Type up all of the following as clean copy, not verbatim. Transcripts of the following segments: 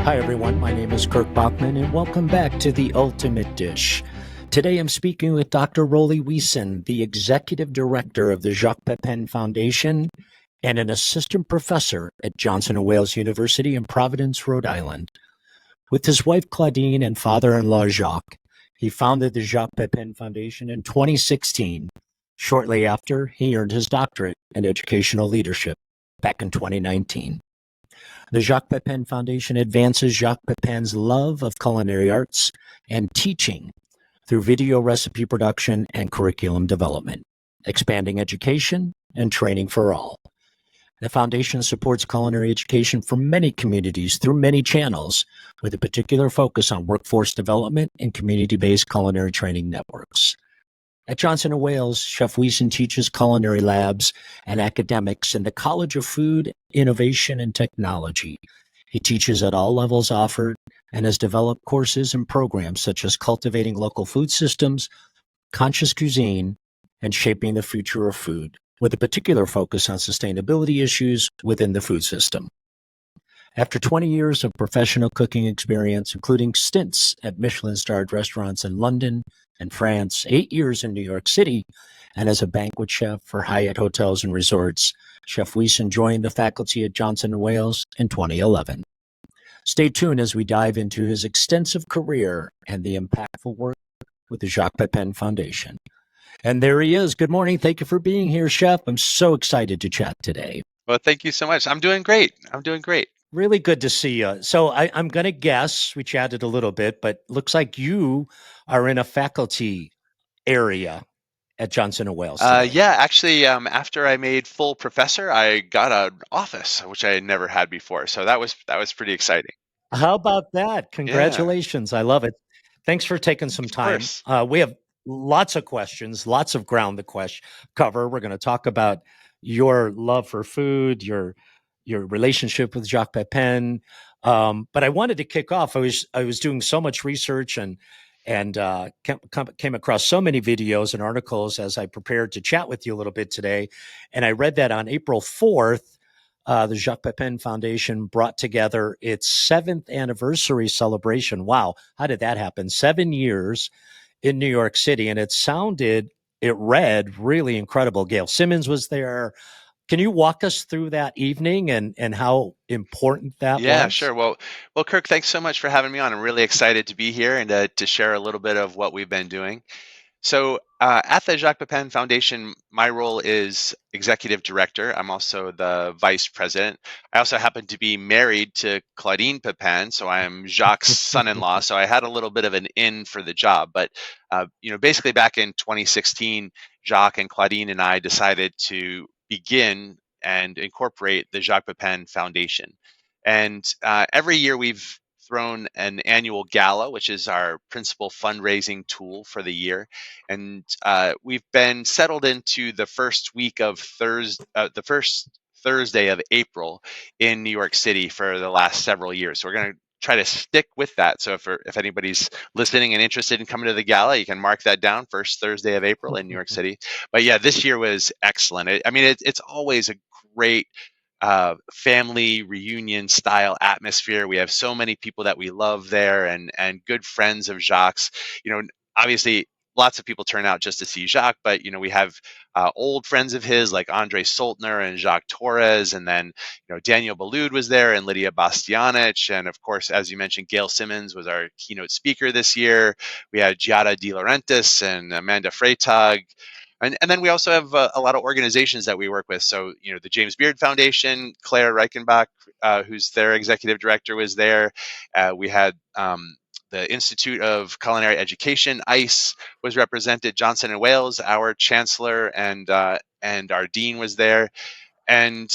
Hi, everyone. My name is Kirk Bachman, and welcome back to The Ultimate Dish. Today, I'm speaking with Dr. Rollie Wesen, the Executive Director of the Jacques Pepin Foundation and an assistant professor at Johnson & Wales University in Providence, Rhode Island. With his wife, Claudine, and father-in-law, Jacques, he founded the Jacques Pepin Foundation in 2016. Shortly after, he earned his doctorate in educational leadership back in 2019. The Jacques Pepin Foundation advances Jacques Pepin's love of culinary arts and teaching through video recipe production and curriculum development, expanding education and training for all. The foundation supports culinary education for many communities through many channels, with a particular focus on workforce development and community-based culinary training networks. At Johnson & Wales, Chef Wesen teaches culinary labs and academics in the College of Food, Innovation, and Technology. He teaches at all levels offered and has developed courses and programs such as cultivating local food systems, conscious cuisine, and shaping the future of food, with a particular focus on sustainability issues within the food system. After 20 years of professional cooking experience, including stints at Michelin-starred restaurants in London and France, 8 years in New York City, and as a banquet chef for Hyatt Hotels and Resorts, Chef Wesen joined the faculty at Johnson & Wales in 2011. Stay tuned as we dive into his extensive career and the impactful work with the Jacques Pepin Foundation. And there he is. Good morning. Thank you for being here, Chef. I'm so excited to chat today. Well, thank you so much. I'm doing great. Really good to see you. So I'm going to guess, we chatted a little bit, but looks like you are in a faculty area at Johnson & Wales today. Yeah, actually, after I made full professor, I got an office, which I had never had before. So that was pretty exciting. How about that? Yeah, Congratulations. I love it. Thanks for taking some of time. course. We have lots of questions, lots of ground to cover. We're going to talk about your love for food, your relationship with Jacques Pepin. But I wanted to kick off. I was doing so much research and came across so many videos and articles as I prepared to chat with you a little bit today. And I read that on April 4th, the Jacques Pepin Foundation brought together its 7th anniversary celebration. Wow, how did that happen? 7 years in New York City. And it read really incredible. Gail Simmons was there. Can you walk us through that evening and how important that Yeah, was? sure. Well, Kirk, thanks so much for having me on. I'm really excited to be here and to share a little bit of what we've been doing. So at the Jacques Pepin Foundation, my role is executive director. I'm also the vice president. I also happen to be married to Claudine Pepin, so I'm Jacques' son-in-law. So I had a little bit of an in for the job. But basically back in 2016, Jacques and Claudine and I decided to begin and incorporate the Jacques Pepin Foundation. And every year we've thrown an annual gala, which is our principal fundraising tool for the year. And we've been settled into the first week of the first Thursday of April in New York City for the last several years. So we're going to try to stick with that. So if anybody's listening and interested in coming to the gala, you can mark that down, first Thursday of April in New York City. But yeah, this year was excellent. It's always a great family reunion style atmosphere. We have so many people that we love there and good friends of Jacques. Obviously lots of people turn out just to see Jacques, but we have old friends of his like Andre Soltner and Jacques Torres, and then Daniel Boulud was there and Lydia Bastianich, and of course, as you mentioned, Gail Simmons was our keynote speaker this year. We had Giada De Laurentiis and Amanda Freytag. And then we also have a lot of organizations that we work with. So, the James Beard Foundation, Claire Reichenbach, who's their executive director, was there. We had the Institute of Culinary Education, ICE, was represented. Johnson & Wales, our chancellor and our dean was there. And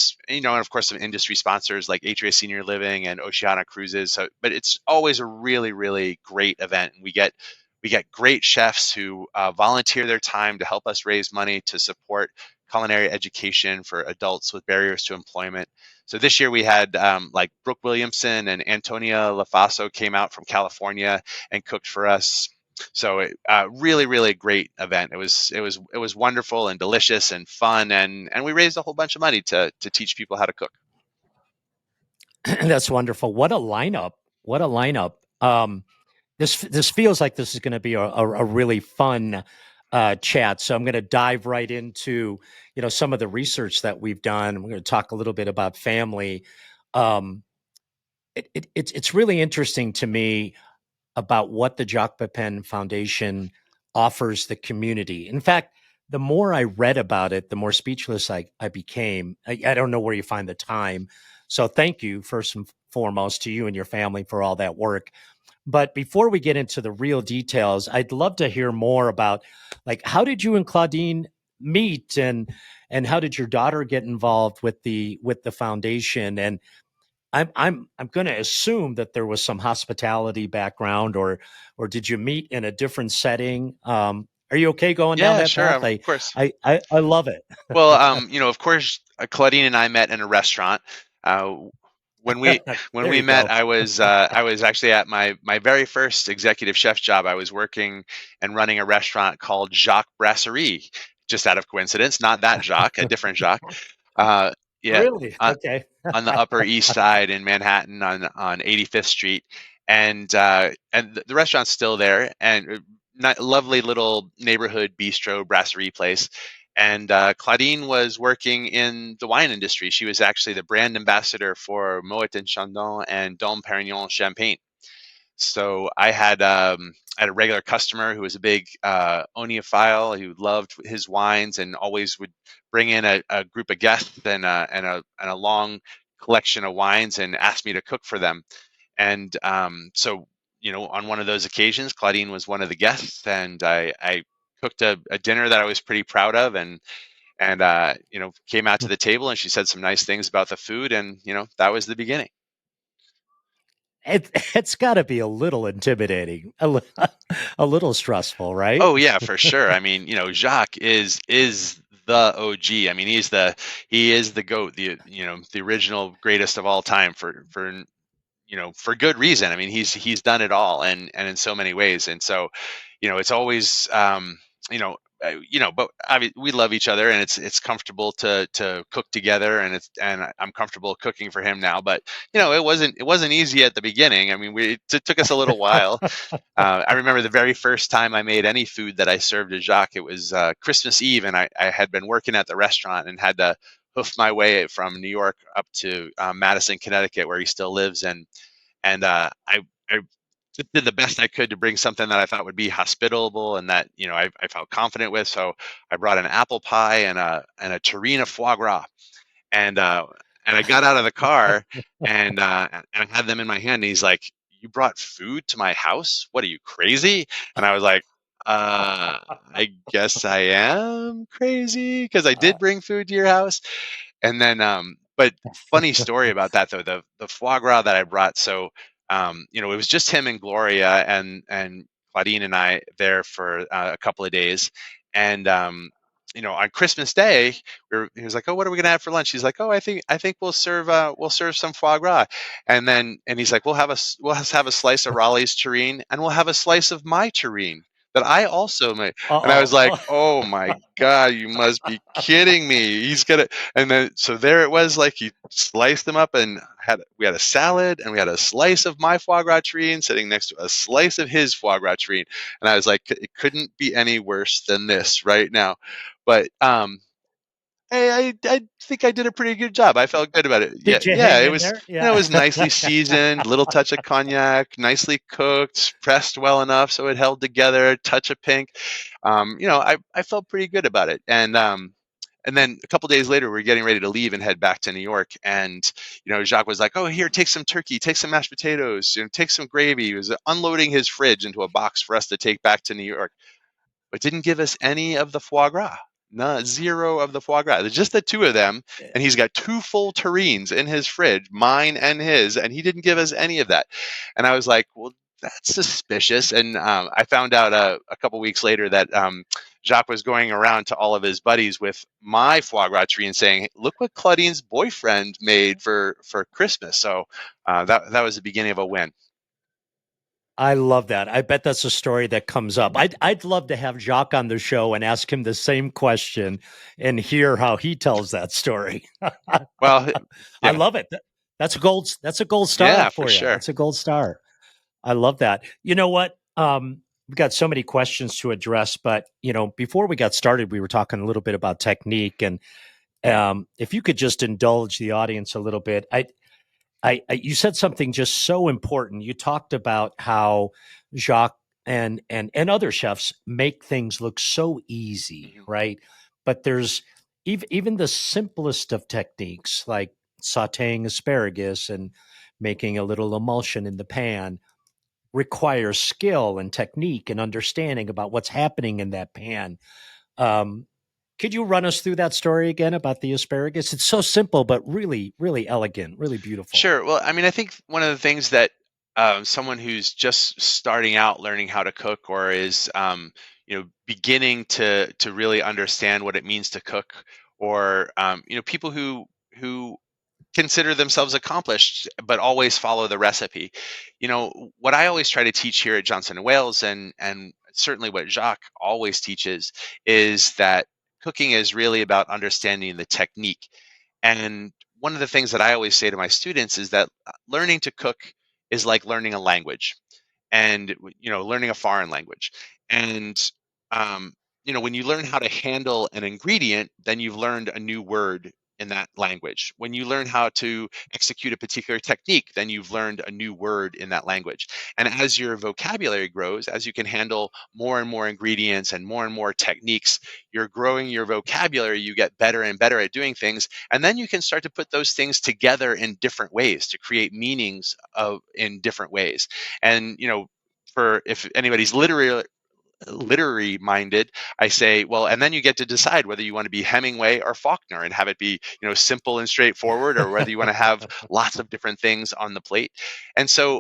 of course, some industry sponsors like Atria Senior Living and Oceana Cruises. But it's always a really, really great event. And we get great chefs who volunteer their time to help us raise money to support culinary education for adults with barriers to employment. So this year we had like Brooke Williamson and Antonia LaFaso came out from California and cooked for us. So really, really great event. It was wonderful and delicious and fun, and we raised a whole bunch of money to teach people how to cook. That's wonderful. What a lineup What a lineup. This feels like this is going to be a really fun chat. So I'm going to dive right into some of the research that we've done. We're going to talk a little bit about family. Um, it's really interesting to me about what the Jacques Pepin Foundation offers the community. In fact, the more I read about it, the more speechless I became. I don't know where you find the time. So thank you, first and foremost, to you and your family for all that work. But before we get into the real details, I'd love to hear more about, like, how did you and Claudine meet, and how did your daughter get involved with the foundation? And I'm going to assume that there was some hospitality background, or did you meet in a different setting? Are you okay going down Yeah, that sure, path? of course. I love it. Well, of course, Claudine and I met in a restaurant. Uh, when we when There we you met, go. I was actually at my very first executive chef job. I was working and running a restaurant called Jacques Brasserie, just out of coincidence. Not that Jacques, a different Jacques. Uh, yeah, Really? on, Okay. on the Upper East Side in Manhattan on 85th Street, and the restaurant's still there, and lovely little neighborhood bistro brasserie place. And Claudine was working in the wine industry. She was actually the brand ambassador for Moet and Chandon and Dom Perignon Champagne. So I had a regular customer who was a big oniophile who loved his wines and always would bring in a group of guests and a long collection of wines and ask me to cook for them. And so, on one of those occasions, Claudine was one of the guests, and I cooked a dinner that I was pretty proud of, and came out to the table, and she said some nice things about the food, and that was the beginning. It's got to be a little intimidating, a little stressful, right? Oh yeah, for sure. I mean, Jacques is the OG. I mean, he is the goat, the original greatest of all time for good reason. I mean, he's done it all, and in so many ways. And so, it's always but we love each other, and it's comfortable to cook together, and I'm comfortable cooking for him now. But it wasn't easy at the beginning. I mean, it took us a little while. I remember the very first time I made any food that I served to Jacques. It was Christmas Eve, and I had been working at the restaurant and had to hoof my way from New York up to Madison, Connecticut, where he still lives, and I just did the best I could to bring something that I thought would be hospitable and that I felt confident with. So I brought an apple pie and a terrine of foie gras, and uh, and I got out of the car and I had them in my hand. And he's like, "You brought food to my house? What are you, crazy?" And I was like, "I guess I am crazy because I did bring food to your house." And then, but funny story about that though, the foie gras that I brought. So, it was just him and Gloria and Claudine and I there for a couple of days, and on Christmas Day, he was like, "Oh, what are we gonna have for lunch?" He's like, "Oh, I think we'll serve some foie gras," and he's like, "We'll have a slice of Raleigh's terrine, and we'll have a slice of my terrine that I also made." And I was like, Uh-oh. "Oh my God, you must be kidding me!" He's gonna, and then so there it was, like he sliced them up, and we had a salad, and we had a slice of my foie gras terrine sitting next to a slice of his foie gras terrine, and I was like, "It couldn't be any worse than this right now." But I think I did a pretty good job. I felt good about it. Yeah, Did you yeah, hang it in was there? it Yeah. was nicely seasoned, little touch of cognac, nicely cooked, pressed well enough so it held together, touch of pink. I felt pretty good about it. And then a couple days later, we were getting ready to leave and head back to New York. And Jacques was like, "Oh, here, take some turkey, take some mashed potatoes, take some gravy." He was unloading his fridge into a box for us to take back to New York, but didn't give us any of the foie gras. No, zero of the foie gras. There's just the two of them, and he's got two full terrines in his fridge, mine and his, and he didn't give us any of that. And I was like, "Well, that's suspicious." And I found out a couple weeks later that Jacques was going around to all of his buddies with my foie gras terrine, saying, "Look what Claudine's boyfriend made for Christmas." So that was the beginning of a win. I love that. I bet that's a story that comes up. I'd love to have Jacques on the show and ask him the same question and hear how he tells that story. Well, I yeah, love it. That's a gold star Yeah, for for you. sure. That's a gold star. I love that. You know what? We've got so many questions to address, but before we got started, we were talking a little bit about technique, and if you could just indulge the audience a little bit, you said something just so important. You talked about how Jacques and other chefs make things look so easy, Mhm. right? But there's even the simplest of techniques, like sautéing asparagus and making a little emulsion in the pan, requires skill and technique and understanding about what's happening in that pan. Um, could you run us through that story again about the asparagus? It's so simple, but really, really elegant, really beautiful. Sure. Well, I mean, I think one of the things that someone who's just starting out learning how to cook, or is beginning to really understand what it means to cook, or people who consider themselves accomplished but always follow the recipe. What I always try to teach here at Johnson and Wales, and certainly what Jacques always teaches, is that cooking is really about understanding the technique. And one of the things that I always say to my students is that learning to cook is like learning a language, and learning a foreign language. And when you learn how to handle an ingredient, then you've learned a new word in that language. When you learn how to execute a particular technique, then you've learned a new word in that language. And as your vocabulary grows, as you can handle more and more ingredients and more techniques, you're growing your vocabulary. You get better and better at doing things, and then you can start to put those things together in different ways to create meanings of in different ways. And for if anybody's literary minded, I say, well, and then you get to decide whether you want to be Hemingway or Faulkner and have it be, simple and straightforward, or whether you want to have lots of different things on the plate. And so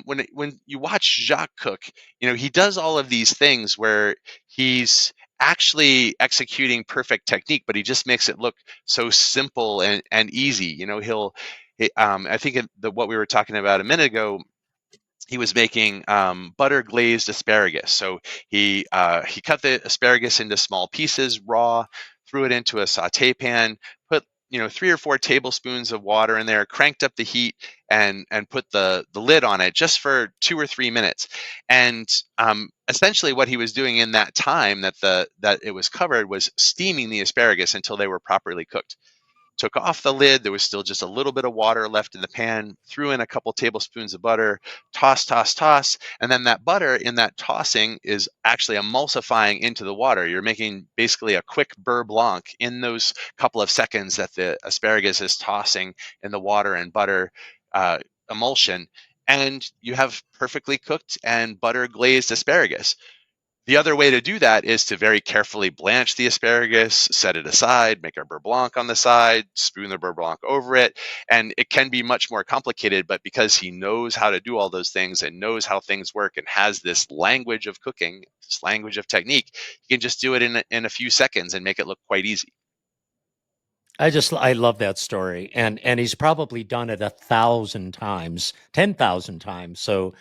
when you watch Jacques cook, he does all of these things where he's actually executing perfect technique, but he just makes it look so simple and easy. I think what we were talking about a minute ago, he was making butter glazed asparagus. So he cut the asparagus into small pieces, raw, threw it into a saute pan, put 3 or 4 tablespoons of water in there, cranked up the heat, and put the lid on it just for 2 or 3 minutes. And essentially, what he was doing in that time that it was covered was steaming the asparagus until they were properly cooked. Took off the lid. There was still just a little bit of water left in the pan. Threw in a couple tablespoons of butter. Toss, toss, toss. And then that butter in that tossing is actually emulsifying into the water. You're making basically a quick beurre blanc in those couple of seconds that the asparagus is tossing in the water and butter emulsion. And you have perfectly cooked and butter glazed asparagus. The other way to do that is to very carefully blanch the asparagus, set it aside, make a beurre blanc on the side, spoon the beurre blanc over it. And it can be much more complicated, but because he knows how to do all those things and knows how things work and has this language of cooking, this language of technique, he can just do it in a few seconds and make it look quite easy. I love that story, and he's probably done it 1,000 times, 10,000 times. So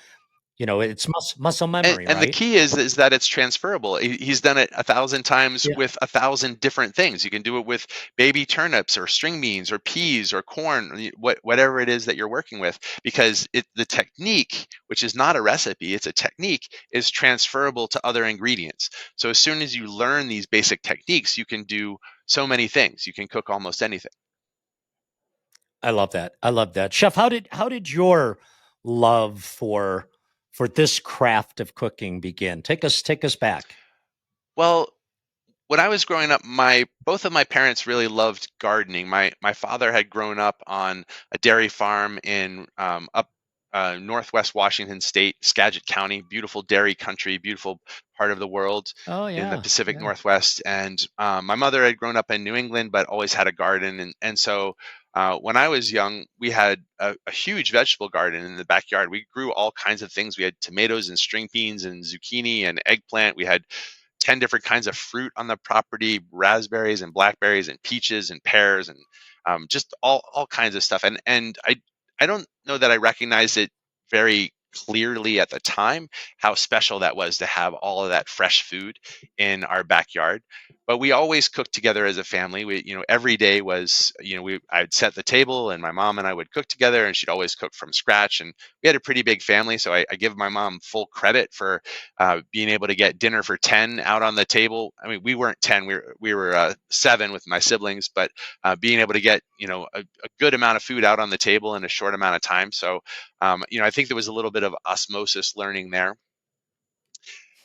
it's muscle memory, And the right? key is that it's transferable. He's done it 1,000 times Yeah. with 1,000 different things. You can do it with baby turnips or string beans or peas or corn, or whatever it is that you're working with, because the technique, which is not a recipe, it's a technique, is transferable to other ingredients. So as soon as you learn these basic techniques, you can do so many things. You can cook almost anything. I love that. I love that. Chef, how did your love for this craft of cooking begin? Take us back. Well, when I was growing up, my both of my parents really loved gardening. My father had grown up on a dairy farm in up northwest Washington State, Skagit County, beautiful dairy country, beautiful part of the world Oh in the yeah. Pacific Yeah. Northwest. And my mother had grown up in New England, but always had a garden. And so when I was young, we had a huge vegetable garden in the backyard. We grew all kinds of things. We had tomatoes and string beans and zucchini and eggplant. We had 10 different kinds of fruit on the property, raspberries and blackberries and peaches and pears, and just all kinds of stuff. And I don't know that I recognized it very clearly at the time how special that was to have all of that fresh food in our backyard. but we always cooked together as a family. Every day was, I'd set the table and my mom and I would cook together, and she'd always cook from scratch. And we had a pretty big family, so I give my mom full credit for being able to get dinner for 10 out on the table. I mean, we weren't 10, we were 7 with my siblings, but being able to get, a good amount of food out on the table in a short amount of time. So, I think there was a little bit of osmosis learning there.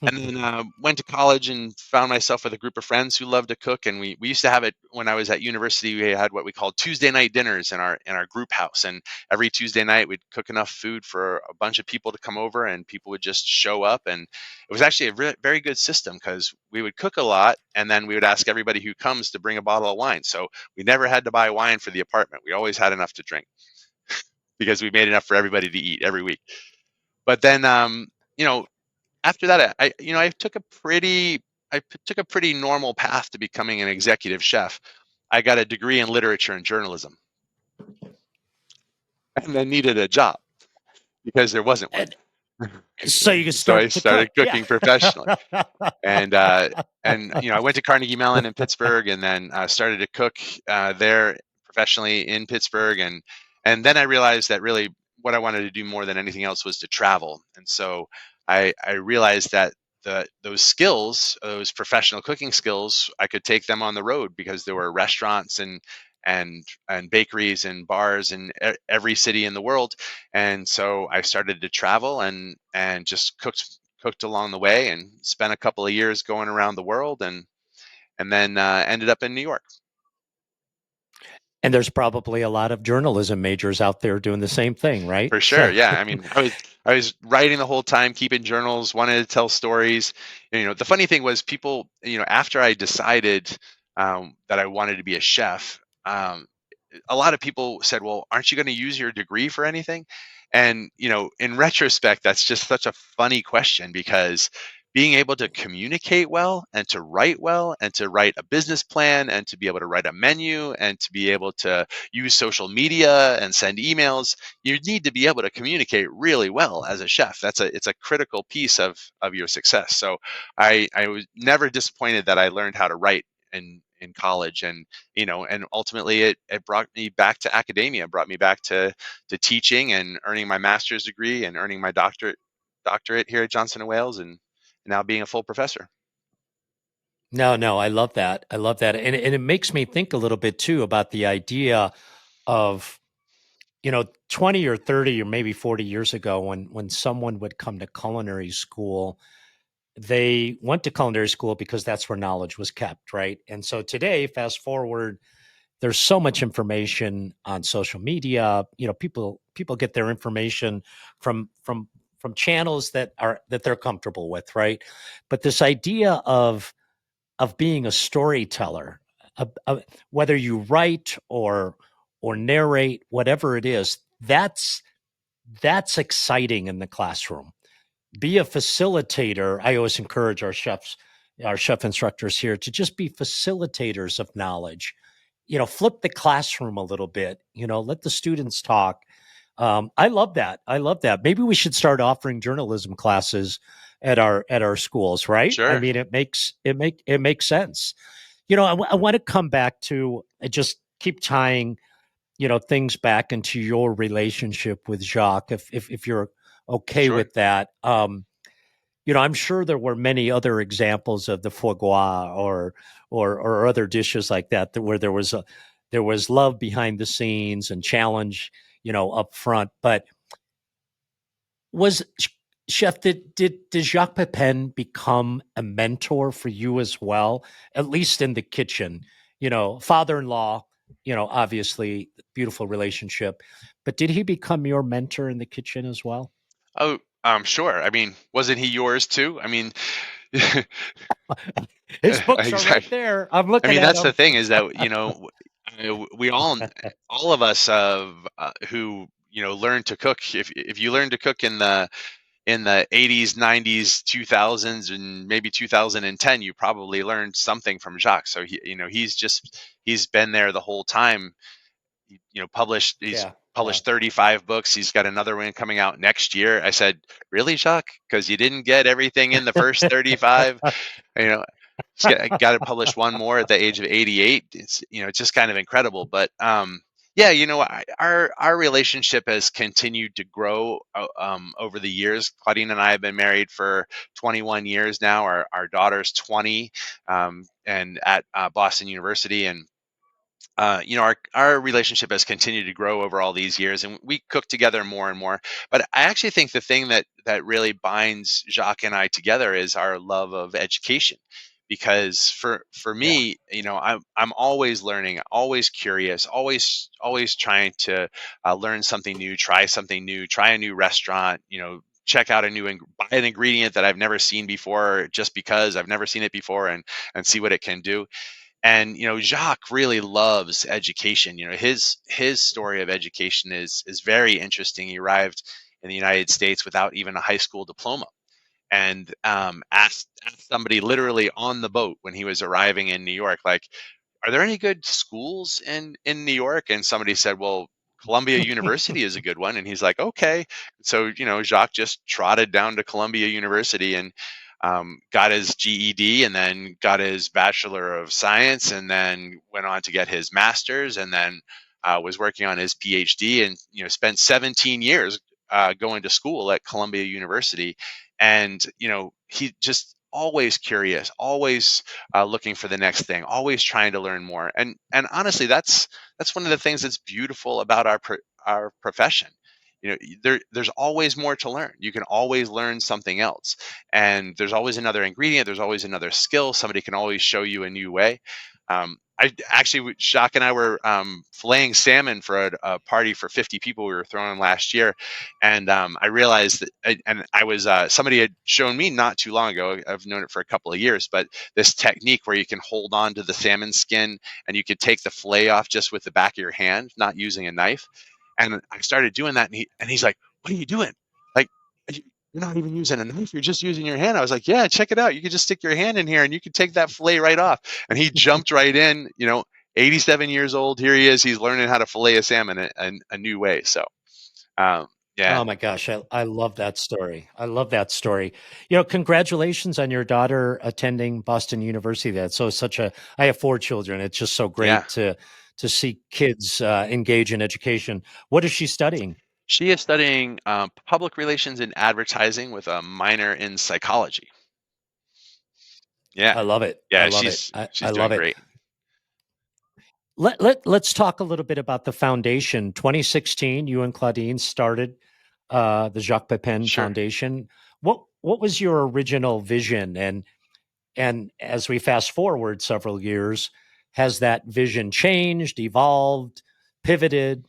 And then went to college and found myself with a group of friends who loved to cook. And we used to have it when I was at university. We had what we called Tuesday night dinners in our group house, and every Tuesday night we'd cook enough food for a bunch of people to come over, and people would just show up. And it was actually a very good system, because we would cook a lot, and then we would ask everybody who comes to bring a bottle of wine. So we never had to buy wine for the apartment. We always had enough to drink, because we made enough for everybody to eat every week. But then, you know, after that, I took a pretty normal path to becoming an executive chef. I got a degree in literature and journalism, and then needed a job because there wasn't one. And so you can So I start to started cook. Yeah. cooking professionally. and I went to Carnegie Mellon in Pittsburgh, and then started to cook there professionally in Pittsburgh, and then I realized that really what I wanted to do more than anything else was to travel. And so I realized that those skills, those professional cooking skills, I could take them on the road, because there were restaurants and bakeries and bars in every city in the world. And so I started to travel and just cooked along the way, and spent a couple of years going around the world, and then ended up in New York. And there's probably a lot of journalism majors out there doing the same thing, right? For sure, So, yeah. I mean, I was writing the whole time, keeping journals, wanted to tell stories. The funny thing was, people, after I decided that I wanted to be a chef, a lot of people said, "Well, aren't you going to use your degree for anything?" And in retrospect, that's just such a funny question, because being able to communicate well, and to write a business plan, and to be able to write a menu, and to be able to use social media and send emails, you need to be able to communicate really well as a chef. It's a critical piece of your success. So I was never disappointed that I learned how to write in college. And ultimately it brought me back to academia, brought me back to teaching, and earning my master's degree, and earning my doctorate here at Johnson and Wales, and now being a full professor. no, I love that. I love that. And it makes me think a little bit too about the idea of, 20 or 30 or maybe 40 years ago, when someone would come to culinary school, they went to culinary school because that's where knowledge was kept, right? And so today, fast forward, there's so much information on social media. People get their information from channels that they're comfortable with, right? But this idea of being a storyteller, whether you write or narrate, whatever it is, that's exciting in the classroom. Be a facilitator. I always encourage our chef instructors here, to just be facilitators of knowledge. Flip the classroom a little bit. Let the students talk. I love that. I love that. Maybe we should start offering journalism classes at our schools, right? I Sure. mean, it makes sense. I want to come back to, just keep tying, things back into your relationship with Jacques, if you're okay Sure. with that. I'm sure there were many other examples of the foie gras or other dishes like that, where there was love behind the scenes and challenge, up front. But was Chef, did Jacques Pepin become a mentor for you as well, at least in the kitchen? Father-in-law, obviously beautiful relationship, but did he become your mentor in the kitchen as well? Oh, sure. I mean, wasn't he yours too? I mean, His books are right exactly. there. I'm I looking mean, at that's the them. thing, is that, we all of us who learn to cook. If you learn to cook in the 80s, 90s, 2000s, and maybe 2010, you probably learned something from Jacques. So he's been there the whole time. He's Yeah, yeah. published 35 books. He's got another one coming out next year. I said, "Really, Jacques? Because you didn't get everything in the first 35?" You know, got it published one more at the age of 88. It's, it's just kind of incredible. But yeah, our relationship has continued to grow over the years. Claudine and I have been married for 21 years now. Our daughter's 20, and at Boston University. And our relationship has continued to grow over all these years, and we cook together more and more. But I actually think the thing that really binds Jacques and I together is our love of education. Because for Yeah. me, I'm always learning, always curious, always trying to learn something new, try something new, try a new restaurant, check out buy an ingredient that I've never seen before, just because I've never seen it before, and see what it can do. And Jacques really loves education. His story of education is very interesting. He arrived in the United States without even a high school diploma, and asked somebody literally on the boat when he was arriving in New York, like, are there any good schools in New York? And somebody said, well, Columbia University is a good one. And he's like, okay. So Jacques just trotted down to Columbia University, and got his GED, and then got his Bachelor of Science, and then went on to get his master's, and then was working on his PhD, and spent 17 years going to school at Columbia University. And he just always curious, always looking for the next thing, always trying to learn more. And honestly, that's one of the things that's beautiful about our profession. There's always more to learn. You can always learn something else, and there's always another ingredient. There's always another skill. Somebody can always show you a new way. I actually, Jacques and I were filleting salmon for a party for 50 people we were throwing last year, and I realized that, and I was somebody had shown me not too long ago. I've known it for a couple of years, but this technique where you can hold on to the salmon skin, and you can take the fillet off just with the back of your hand, not using a knife. And I started doing that, and he's like, "What are you doing? Like, you're not even using a knife. You're just using your hand." I was like, "Yeah, check it out. You can just stick your hand in here, and you can take that fillet right off." And he jumped right in. 87 years old. Here he is. He's learning how to fillet a salmon a new way. So, yeah, Oh my gosh, I love that story. I love that story. Congratulations on your daughter attending Boston University. That's so such a. I have four children. It's just so yeah. great to see kids engage in education. What is she studying? She is studying public relations and advertising with a minor in psychology. Yeah, I love it. I yeah. love it. She's I doing love it. great. Let's talk a little bit about the foundation. 2016, you and Claudine started the Jacques Pepin Sure. Foundation. What was your original vision? And as we fast forward several years, has that vision changed, evolved, pivoted,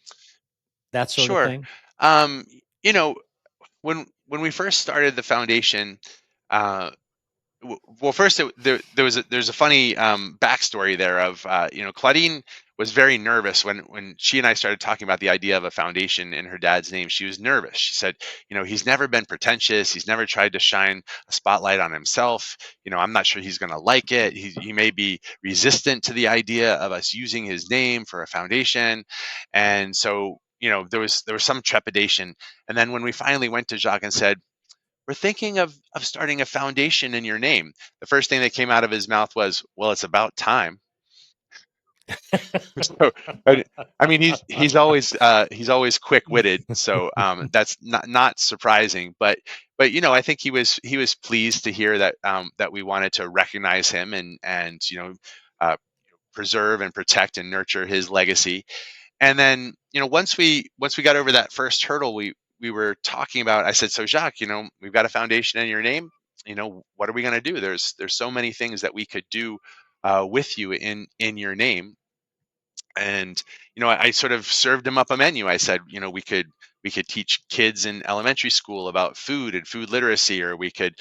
that sort of Sure. thing? Um, you know, when we first started the foundation, uh, well, first there's a funny backstory there of Claudine was very nervous when she and I started talking about the idea of a foundation in her dad's name. She was nervous. She said, he's never been pretentious. He's never tried to shine a spotlight on himself. I'm not sure he's going to like it. He may be resistant to the idea of us using his name for a foundation, and so there was some trepidation. And then when we finally went to Jacques and said, we're thinking of starting a foundation in your name, the first thing that came out of his mouth was, well, it's about time. So, I mean, he's always quick-witted, so that's not surprising. But I think he was pleased to hear that we wanted to recognize him, and uh, preserve and protect and nurture his legacy. And then, once we got over that first hurdle, we were talking about. I said, so Jacques, we've got a foundation in your name. What are we going to do? There's so many things that we could do with you in your name. And I sort of served him up a menu. I said, we could teach kids in elementary school about food and food literacy, or we could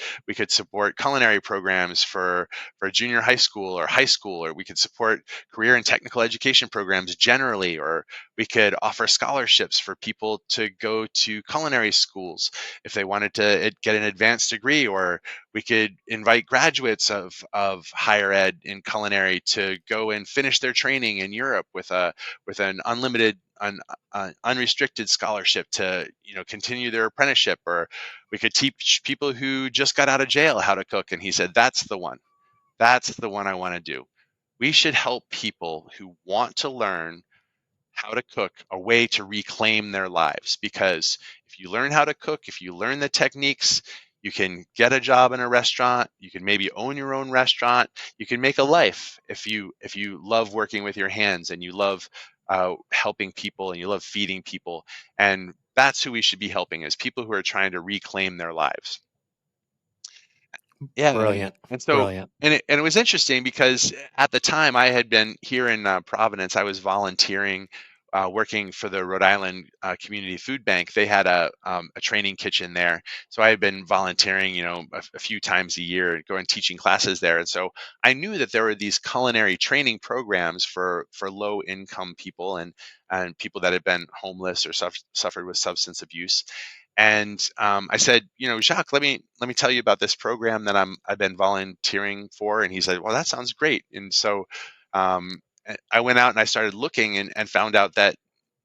support culinary programs for junior high school or high school, or we could support career and technical education programs generally, or we could offer scholarships for people to go to culinary schools if they wanted to get an advanced degree, or we could invite graduates of higher ed in culinary to go and finish their training in Europe with an unlimited unrestricted scholarship to continue their apprenticeship. Or we could teach people who just got out of jail how to cook. And he said, that's the one. That's the one I want to do. We should help people who want to learn how to cook a way to reclaim their lives, because if you learn how to cook, if you learn the techniques, you can get a job in a restaurant, you can maybe own your own restaurant, you can make a life if you love working with your hands and you love helping people and you love feeding people. And that's who we should be helping, is people who are trying to reclaim their lives. Yeah, Brilliant. and so Brilliant. and it was interesting because at the time I had been here in Providence. I was volunteering, working for the Rhode Island Community Food Bank. They had a training kitchen there, so I had been volunteering, a few times a year, going teaching classes there. And so I knew that there were these culinary training programs for low income people and people that had been homeless or suffered with substance abuse. And I said, Jacques, let me tell you about this program that I've been volunteering for. And he said, well, that sounds great. And so I went out and I started looking and found out that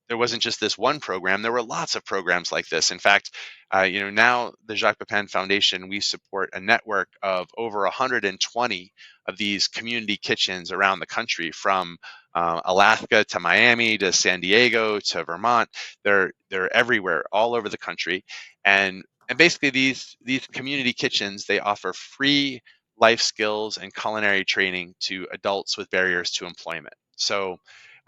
there wasn't just this one program. There were lots of programs like this. In fact, now the Jacques Pepin Foundation, we support a network of over 120 of these community kitchens around the country, from Alaska to Miami to San Diego to Vermont. They're everywhere, all over the country, and basically these community kitchens, they offer free life skills and culinary training to adults with barriers to employment. So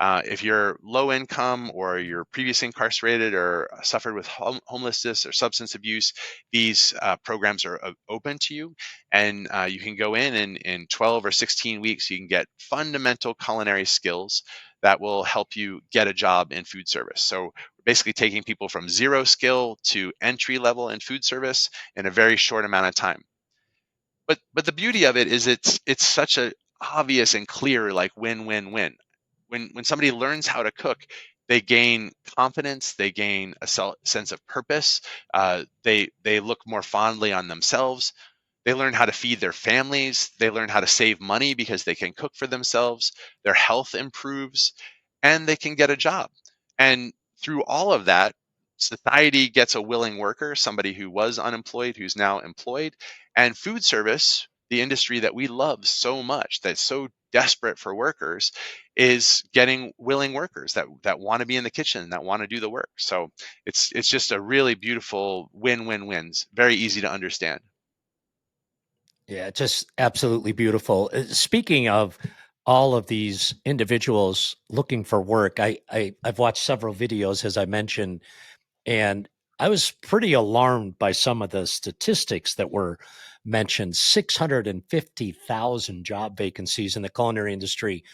if you're low income or you're previously incarcerated or suffered with homelessness or substance abuse, these programs are open to you. And you can go and in 12 or 16 weeks, you can get fundamental culinary skills that will help you get a job in food service. So we're basically taking people from zero skill to entry level in food service in a very short amount of time. But the beauty of it is it's such a obvious and clear, like, win-win-win. When somebody learns how to cook, they gain confidence, they gain a sense of purpose, they look more fondly on themselves, they learn how to feed their families, they learn how to save money because they can cook for themselves, their health improves, and they can get a job. And through all of that, society gets a willing worker, somebody who was unemployed who's now employed. And food service, the industry that we love so much, that's so desperate for workers, is getting willing workers that want to be in the kitchen, that want to do the work. So it's just a really beautiful win-win-wins, very easy to understand. Yeah, just absolutely beautiful. Speaking of all of these individuals looking for work, I've watched several videos, as I mentioned, and I was pretty alarmed by some of the statistics that were mentioned. 650,000 job vacancies in the culinary industry.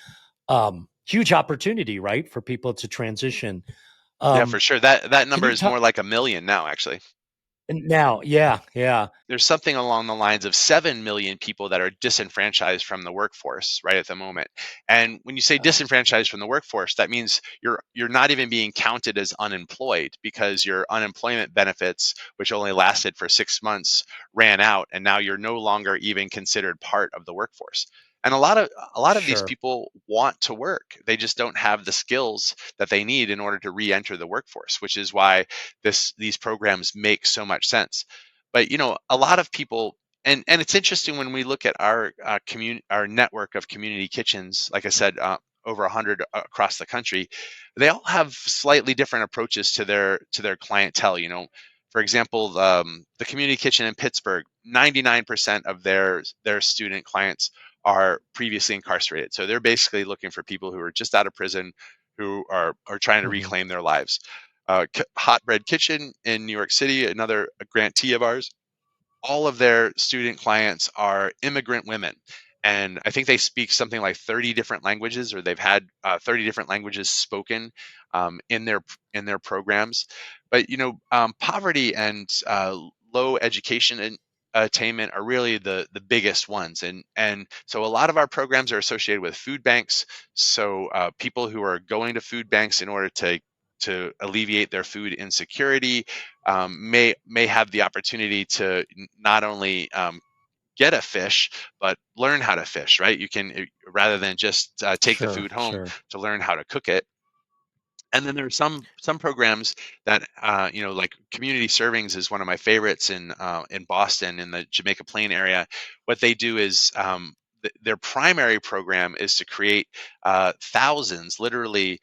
Huge opportunity, right, for people to transition. Yeah, for sure. That Can number you is talk more like 1 million now, actually. now? Yeah, yeah, There's something along the lines of 7 million people that are disenfranchised from the workforce right at the moment. And when you say uh, disenfranchised from the workforce, that means you're not even being counted as unemployed, because your unemployment benefits, which only lasted for 6 months, ran out, and now you're no longer even considered part of the workforce. And a lot of these sure, people want to work. They just don't have the skills that they need in order to re-enter the workforce, which is why these programs make so much sense. But a lot of people, and it's interesting when we look at our network of community kitchens. Like I said, over 100 across the country, they all have slightly different approaches to their clientele. For example, the community kitchen in Pittsburgh, 99% of their student clients are previously incarcerated, so they're basically looking for people who are just out of prison, who are trying to mhm, reclaim their lives. Hot Bread Kitchen in New York City, another grantee of ours, all of their student clients are immigrant women. And I think they speak something like 30 different languages, or they've had 30 different languages spoken in their programs. But poverty and low education and attainment are really the biggest ones. And so a lot of our programs are associated with food banks. So people who are going to food banks in order to alleviate their food insecurity may have the opportunity to not only get a fish, but learn how to fish. Right? You can, rather than just take the sure, food home, sure. to learn how to cook it. And then there are some programs that like community servings is one of my favorites in Boston, in the Jamaica Plain area. What they do is their primary program is to create thousands, literally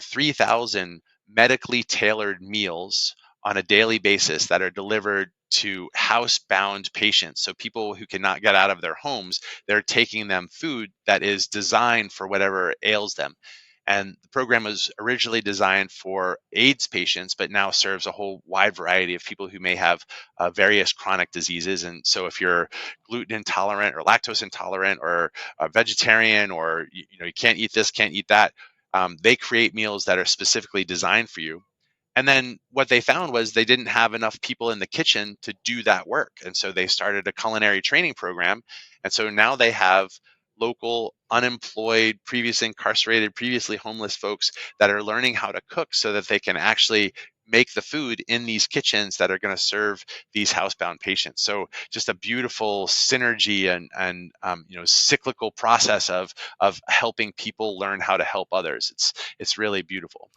3,000 medically tailored meals on a daily basis that are delivered to housebound patients. So people who cannot get out of their homes, they're taking them food that is designed for whatever ails them. And the program was originally designed for AIDS patients, but now serves a whole wide variety of people who may have various chronic diseases. And so, if you're gluten intolerant or lactose intolerant or a vegetarian, or you can't eat this, can't eat that, they create meals that are specifically designed for you. And then what they found was they didn't have enough people in the kitchen to do that work. And so they started a culinary training program. And so now they have local unemployed, previously incarcerated, previously homeless folks that are learning how to cook so that they can actually make the food in these kitchens that are going to serve these housebound patients. So just a beautiful synergy and cyclical process of helping people learn how to help others. It's really beautiful.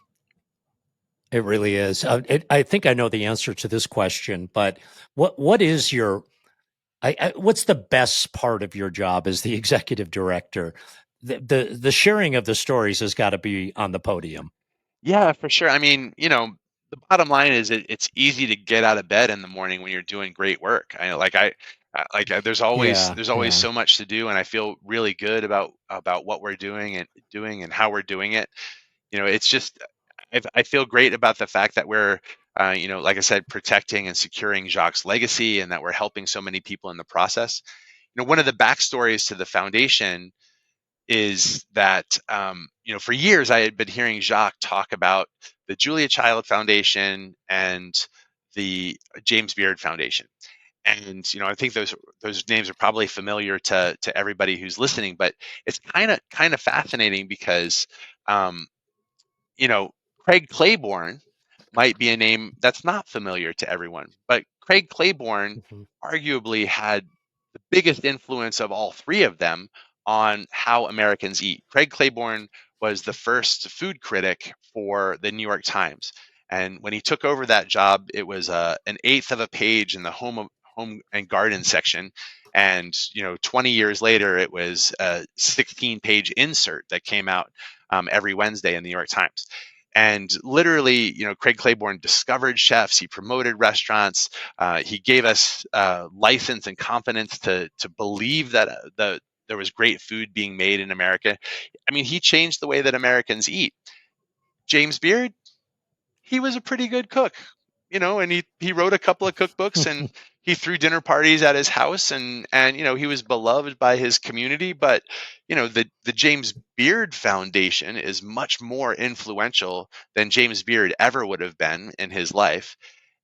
It really is. I think I know the answer to this question, but what is your what's the best part of your job as the executive director? The sharing of the stories has got to be on the podium. Yeah, for sure. I mean, the bottom line is it's easy to get out of bed in the morning when you're doing great work. Yeah, there's always yeah. so much to do, and I feel really good about what we're doing and how we're doing it. It's just I feel great about the fact that we're like I said, protecting and securing Jacques' legacy, and that we're helping so many people in the process. One of the backstories to the foundation is that for years I had been hearing Jacques talk about the Julia Child Foundation and the James Beard Foundation, and I think those names are probably familiar to everybody who's listening. But it's kind of fascinating because um, you know, Craig Claiborne might be a name that's not familiar to everyone, but Craig Claiborne Mhm. arguably had the biggest influence of all three of them on how Americans eat. Craig Claiborne was the first food critic for the New York Times. And when he took over that job, it was an eighth of a page in the home and garden section. And 20 years later, it was a 16-page insert that came out every Wednesday in the New York Times. And literally, Craig Claiborne discovered chefs. He promoted restaurants. He gave us license and confidence to believe that there was great food being made in America. I mean, he changed the way that Americans eat. James Beard, he was a pretty good cook, and he wrote a couple of cookbooks, and he threw dinner parties at his house, and he was beloved by his community. But the James Beard Foundation is much more influential than James Beard ever would have been in his life.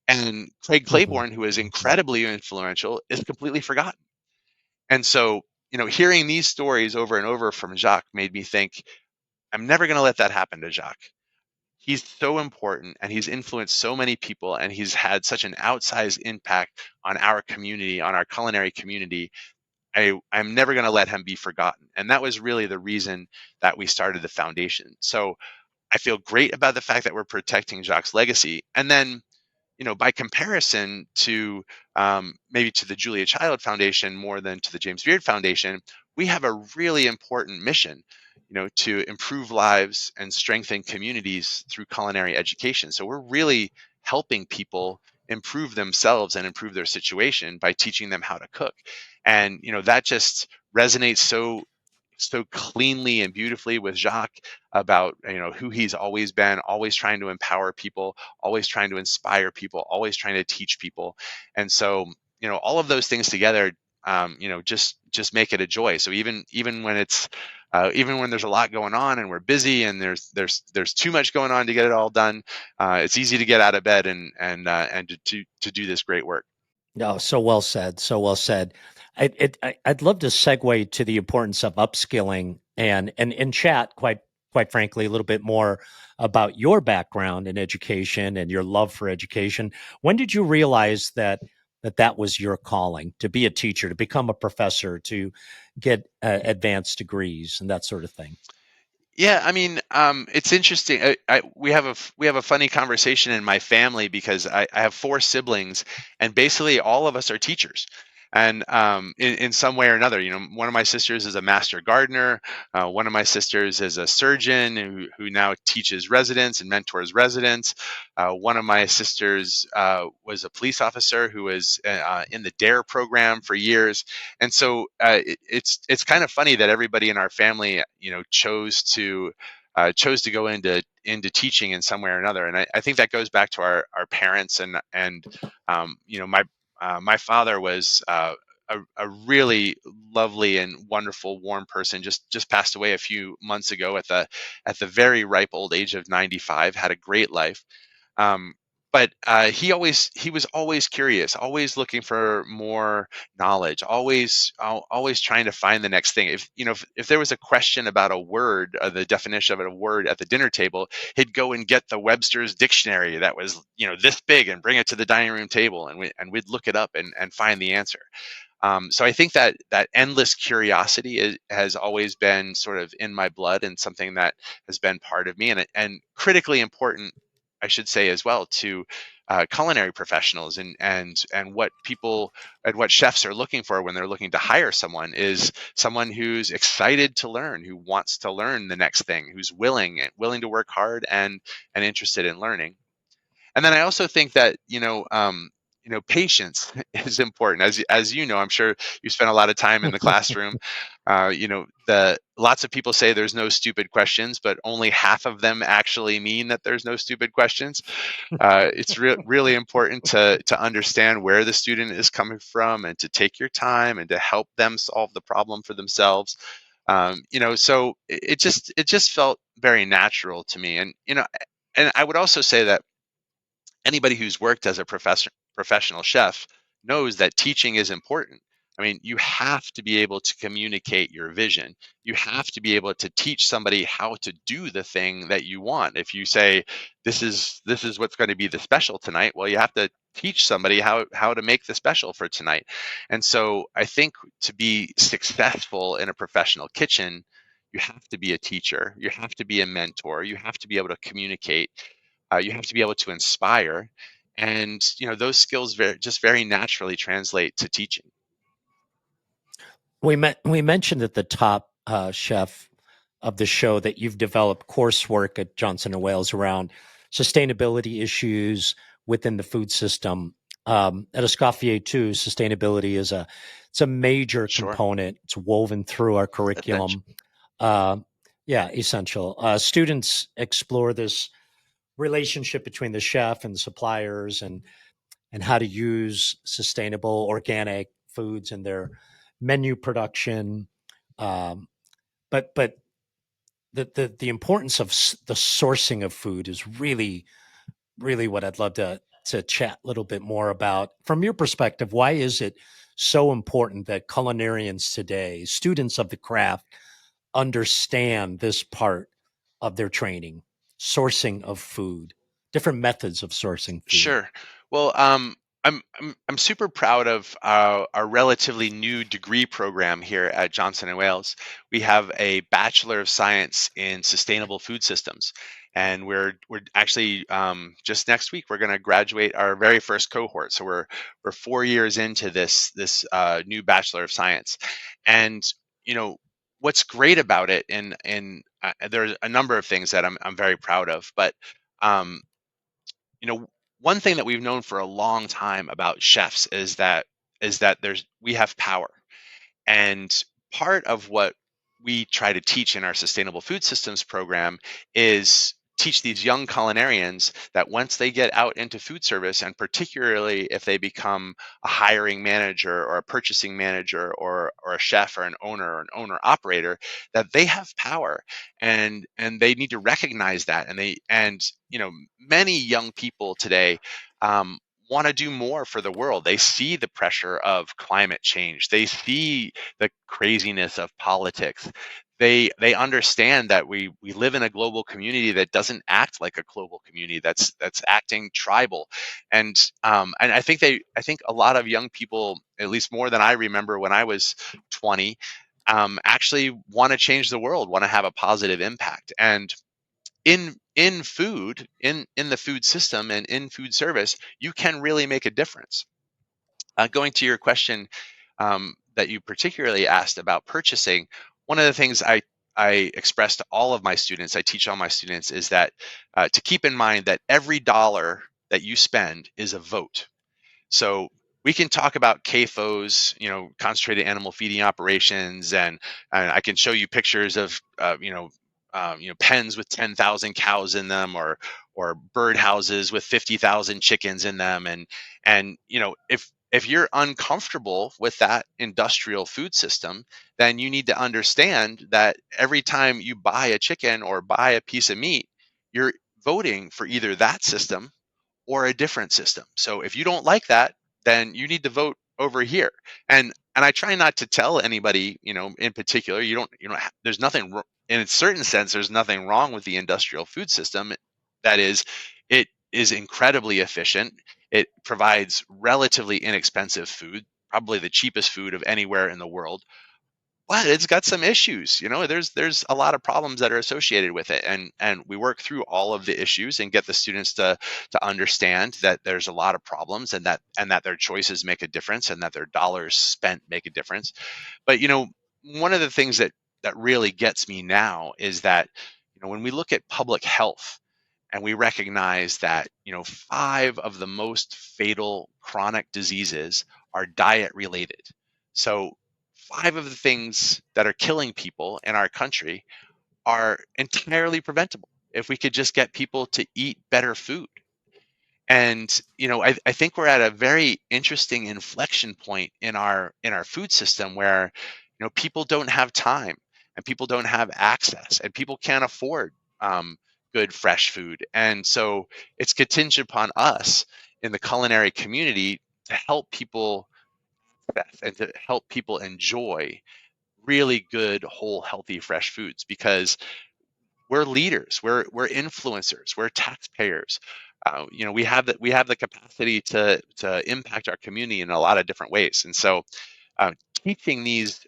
And Craig Mhm. Claiborne, who is Mhm. incredibly influential, is completely forgotten. And so, hearing these stories over and over from Jacques made me think, I'm never going to let that happen to Jacques. He's so important, and he's influenced so many people, and he's had such an outsized impact on our community, on our culinary community. I'm never going to let him be forgotten. And that was really the reason that we started the foundation. So I feel great about the fact that we're protecting Jacques' legacy. And then, by comparison to maybe to the Julia Child Foundation more than to the James Beard Foundation, we have a really important mission, to improve lives and strengthen communities through culinary education. So we're really helping people improve themselves and improve their situation by teaching them how to cook. And that just resonates so cleanly and beautifully with Jacques about who he's always been, always trying to empower people, always trying to inspire people, always trying to teach people. And so all of those things together, just make it a joy. So even when it's even when there's a lot going on and we're busy and there's too much going on to get it all done, it's easy to get out of bed and to do this great work. No, so well said. So well said. I'd love to segue to the importance of upskilling and chat quite frankly a little bit more about your background in education and your love for education. When did you realize that was your calling to be a teacher, to become a professor, to get advanced degrees and that sort of thing? Yeah, I mean, it's interesting. We have a funny conversation in my family because I have four siblings, and basically all of us are teachers. And in some way or another, one of my sisters is a master gardener. One of my sisters is a surgeon who now teaches residents and mentors residents. One of my sisters was a police officer who was in the DARE program for years. And so it's kind of funny that everybody in our family, chose to go into teaching in some way or another. And I think that goes back to our parents, and my father was a really lovely and wonderful, warm person. Just passed away a few months ago at the very ripe old age of 95. Had a great life. Um, but he was always curious, always looking for more knowledge, always trying to find the next thing. If there was a question about a word, the definition of a word at the dinner table, he'd go and get the Webster's dictionary that was this big and bring it to the dining room table, and we'd look it up and find the answer. So I think that endless curiosity has always been sort of in my blood, and something that has been part of me, and critically important, I should say, as well, to culinary professionals, and what people and what chefs are looking for when they're looking to hire someone is someone who's excited to learn, who wants to learn the next thing, who's willing to work hard and interested in learning. And then I also think that patience is important. As you know, I'm sure you spent a lot of time in the classroom. The lots of people say there's no stupid questions, but only half of them actually mean that there's no stupid questions. It's really important to understand where the student is coming from, and to take your time and to help them solve the problem for themselves. So it just felt very natural to me, and I would also say that anybody who's worked as a professional chef knows that teaching is important. I mean, you have to be able to communicate your vision. You have to be able to teach somebody how to do the thing that you want. If you say this is what's going to be the special tonight, well, you have to teach somebody how to make the special for tonight. And so I think to be successful in a professional kitchen, you have to be a teacher, you have to be a mentor, you have to be able to communicate, you have to be able to inspire, and those skills just very naturally translate to teaching. We mentioned at the top, chef, of the show that you've developed coursework at Johnson and Wales around sustainability issues within the food system. At Escoffier too, sustainability it's a major Sure. component. It's woven through our Essential. curriculum. Uh, yeah, essential. Students explore this relationship between the chef and the suppliers, and how to use sustainable organic foods in their menu production. Um, but the importance of the sourcing of food is really what I'd love to chat a little bit more about. From your perspective, why is it so important that culinarians today, students of the craft, understand this part of their training, sourcing of food, different methods of sourcing food? Sure. Well, I'm super proud of our relatively new degree program here at Johnson and Wales. We have a Bachelor of Science in Sustainable Food Systems, and we're actually just next week we're going to graduate our very first cohort. So we're 4 years into this new Bachelor of Science, and you know what's great about it, and there's a number of things that I'm very proud of, but um, you know one thing that we've known for a long time about chefs is that we have power. And part of what we try to teach in our sustainable food systems program is teach these young culinarians that once they get out into food service, and particularly if they become a hiring manager or a purchasing manager or a chef or an owner operator, that they have power, and they need to recognize that. And many young people today um, want to do more for the world. They see the pressure of climate change. They see the craziness of politics. They understand that we live in a global community that doesn't act like a global community, that's acting tribal. And I think a lot of young people, at least more than I remember when I was 20, actually want to change the world, want to have a positive impact. And in food, in the food system and in food service, you can really make a difference. Going to your question, that you particularly asked about purchasing, one of the things I express to all of my students, I teach all my students, is that to keep in mind that every dollar that you spend is a vote. So we can talk about CAFOs, concentrated animal feeding operations, and I can show you pictures of, pens with 10,000 cows in them, or bird houses with 50,000 chickens in them, and if you're uncomfortable with that industrial food system, then you need to understand that every time you buy a chicken or buy a piece of meat, you're voting for either that system or a different system. So if you don't like that, then you need to vote over here. And I try not to tell anybody, in particular, there's nothing in a certain sense, there's nothing wrong with the industrial food system. That is, it is incredibly efficient. It provides relatively inexpensive food, probably the cheapest food of anywhere in the world, but it's got some issues. There's a lot of problems that are associated with it, and we work through all of the issues and get the students to understand that there's a lot of problems, and that their choices make a difference, and that their dollars spent make a difference. But one of the things that really gets me now is that when we look at public health, and we recognize that five of the most fatal chronic diseases are diet related. So five of the things that are killing people in our country are entirely preventable if we could just get people to eat better food. And I think we're at a very interesting inflection point in our food system where people don't have time, and people don't have access, and people can't afford good fresh food. And so it's contingent upon us in the culinary community to help people and to help people enjoy really good, whole, healthy, fresh foods, because we're leaders, we're influencers, we're taxpayers. We have the capacity to impact our community in a lot of different ways. And so uh, teaching these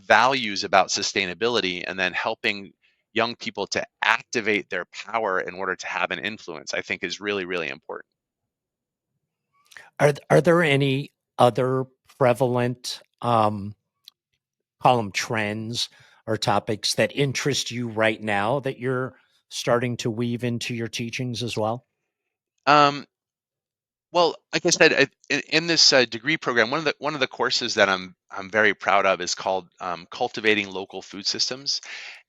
values about sustainability, and then helping young people to activate their power in order to have an influence, I think is really, really important. Are there any other prevalent, call them trends or topics that interest you right now that you're starting to weave into your teachings as well? Um, Well, like I said, in this degree program, one of the courses that I'm very proud of is called Cultivating Local Food Systems,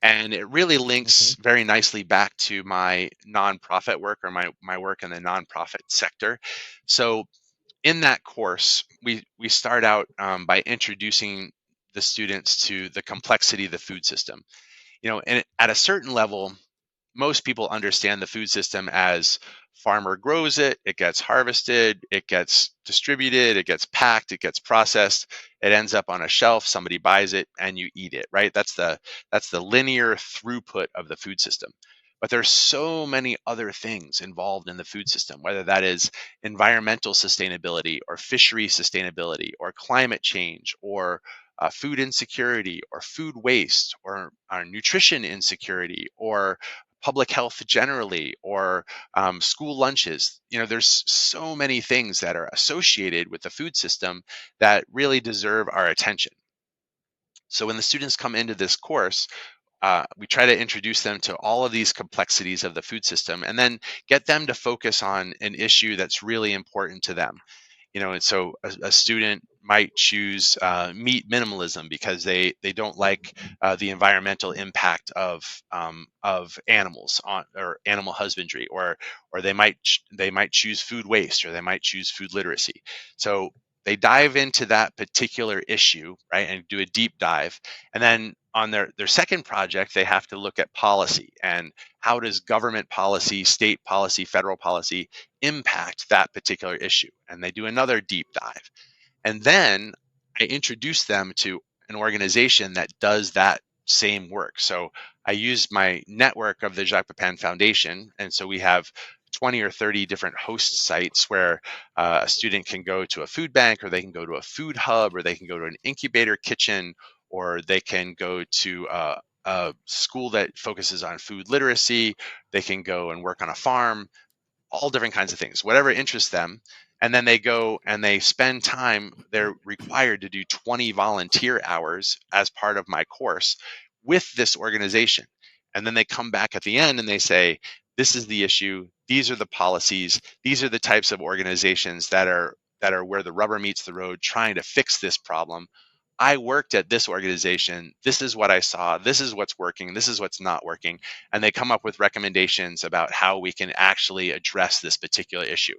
and it really links Mhm. very nicely back to my nonprofit work, or my work in the nonprofit sector. So in that course, we start out by introducing the students to the complexity of the food system. And at a certain level, most people understand the food system as farmer grows it, it gets harvested, it gets distributed, it gets packed, it gets processed, it ends up on a shelf, somebody buys it, and you eat it, right? That's the linear throughput of the food system. But there's so many other things involved in the food system, whether that is environmental sustainability, or fishery sustainability, or climate change, or food insecurity, or food waste, or nutrition insecurity, or public health generally, or school lunches. There's so many things that are associated with the food system that really deserve our attention. So when the students come into this course, we try to introduce them to all of these complexities of the food system, and then get them to focus on an issue that's really important to them. And so a student might choose meat minimalism because they don't like the environmental impact of animals or animal husbandry, or they might choose food waste, or they might choose food literacy. So they dive into that particular issue, right, and do a deep dive. And then on their second project, they have to look at policy, and how does government policy, state policy, federal policy impact that particular issue. And they do another deep dive. And then I introduce them to an organization that does that same work. So I use my network of the Jacques Pepin Foundation. And so we have 20 or 30 different host sites where a student can go to a food bank, or they can go to a food hub, or they can go to an incubator kitchen, or they can go to a school that focuses on food literacy. They can go and work on a farm. all different kinds of things, whatever interests them. And then they go and they spend time, they're required to do 20 volunteer hours as part of my course with this organization. And then they come back at the end and they say, this is the issue, these are the policies, these are the types of organizations that are where the rubber meets the road trying to fix this problem. I worked at this organization. This is what I saw. This is what's working. This is what's not working. And they come up with recommendations about how we can actually address this particular issue.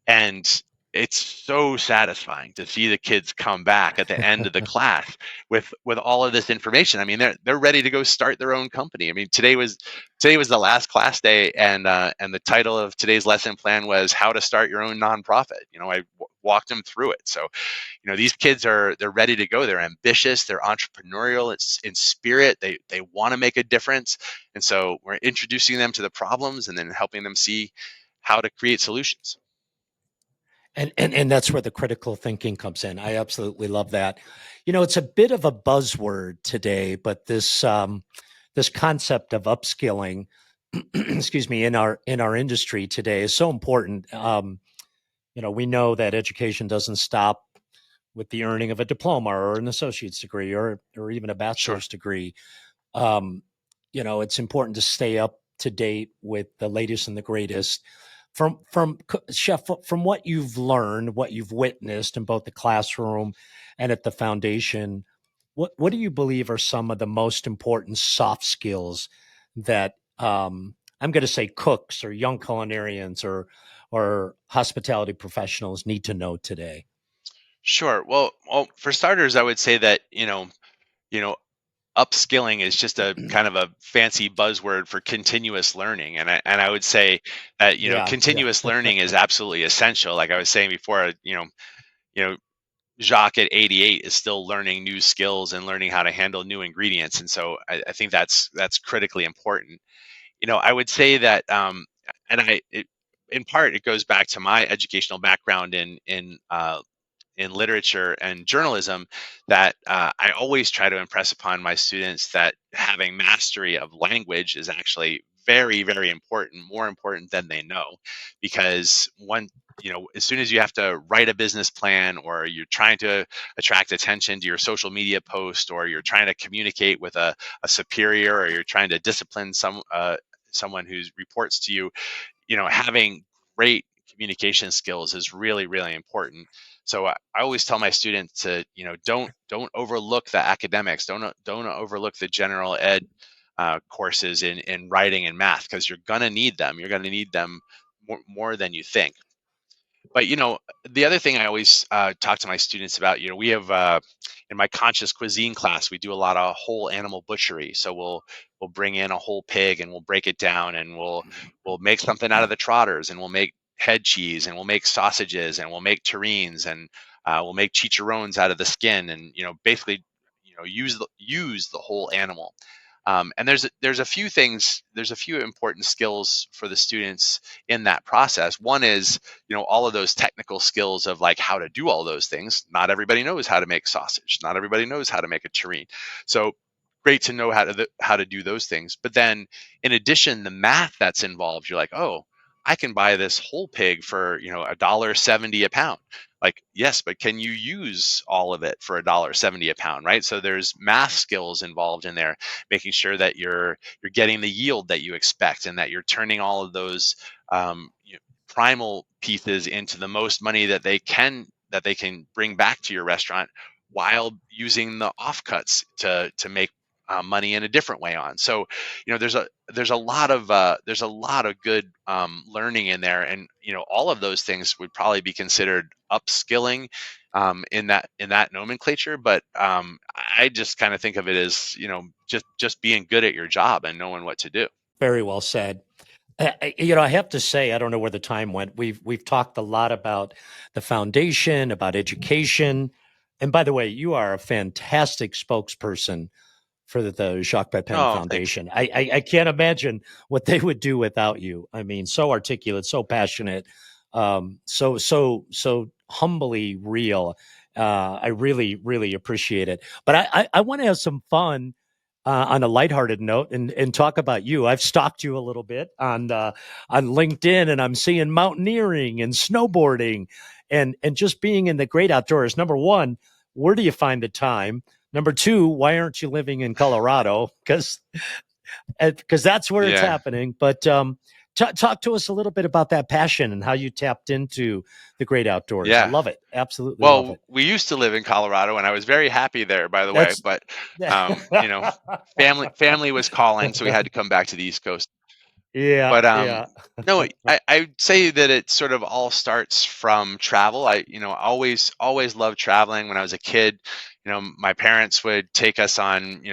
And it's so satisfying to see the kids come back at the end of the class with all of this information. I mean, they're ready to go start their own company. I mean, today was the last class day, and the title of today's lesson plan was how to start your own nonprofit. I walked them through it. So these kids they're ready to go. They're ambitious, they're entrepreneurial, it's in spirit, they want to make a difference. And so we're introducing them to the problems and then helping them see how to create solutions. And that's where the critical thinking comes in. I absolutely love that. It's a bit of a buzzword today, but this concept of upskilling, excuse me, in our industry today is so important. We know that education doesn't stop with the earning of a diploma or an associate's degree or even a Sure. bachelor's degree. Um, it's important to stay up to date with the latest and the greatest. From Chef, from what you've learned, what you've witnessed in both the classroom and at the foundation, what do you believe are some of the most important soft skills that I'm going to say cooks or young culinarians or hospitality professionals need to know today? Sure. Well, for starters, I would say that you know upskilling is just a kind of a fancy buzzword for continuous learning, and I would say that Yeah, yeah. continuous learning is absolutely essential. Like I was saying before, you know Jacques at 88 is still learning new skills and learning how to handle new ingredients, and so I think that's critically important. I would say that, and in part it goes back to my educational background in literature and journalism, that I always try to impress upon my students that having mastery of language is actually very, very important, more important than they know, because as soon as you have to write a business plan, or you're trying to attract attention to your social media post, or you're trying to communicate with a superior, or you're trying to discipline someone who reports to you, having great communication skills is really, really important. So I always tell my students to, don't overlook the academics, don't overlook the general ed courses in writing and math, because you're gonna need them. You're gonna need them more than you think. But the other thing I always talk to my students about, we have in my conscious cuisine class, we do a lot of whole animal butchery. So we'll bring in a whole pig and we'll break it down, and we'll make something out of the trotters, and we'll make head cheese, and we'll make sausages, and we'll make terrines, and we'll make chicharrones out of the skin, and basically use the whole animal. And there's a few important skills for the students in that process. One is, all of those technical skills of like how to do all those things. Not everybody knows how to make sausage. Not everybody knows how to make a terrine. So great to know how to do those things. But then, in addition, the math that's involved, you're like, oh, I can buy this whole pig for $1.70 a pound. Like, yes, but can you use all of it for $1.70 a pound, right? So there's math skills involved in there, making sure that you're getting the yield that you expect, and that you're turning all of those primal pieces into the most money that they can bring back to your restaurant, while using the offcuts to make money in a different way on. So there's a lot of good learning in there, and all of those things would probably be considered upskilling in that nomenclature. But I just kind of think of it as just being good at your job and knowing what to do. Very well said. I have to say, I don't know where the time went. We've talked a lot about the foundation, about education, and by the way, you are a fantastic spokesperson for the Jacques Pepin Oh, thanks. Foundation. I can't imagine what they would do without you. I mean, so articulate, so passionate, so humbly real. I really, really appreciate it. But I want to have some fun On a lighthearted note, and talk about you. I've stalked you a little bit on LinkedIn, and I'm seeing mountaineering and snowboarding, and just being in the great outdoors. Number one, where do you find the time? Number two, why aren't you living in Colorado? Because that's where it's Yeah. happening. But talk to us a little bit about that passion and how you tapped into the great outdoors. I Yeah. love it. Absolutely love Well, it. we used to live in Colorado, and I was very happy there, by the way. That's But you know, family was calling, so we had to come back to the East Coast. yeah, But yeah. no, I'd say that it sort of all starts from travel. Always loved traveling. When I was a kid, my parents would take us on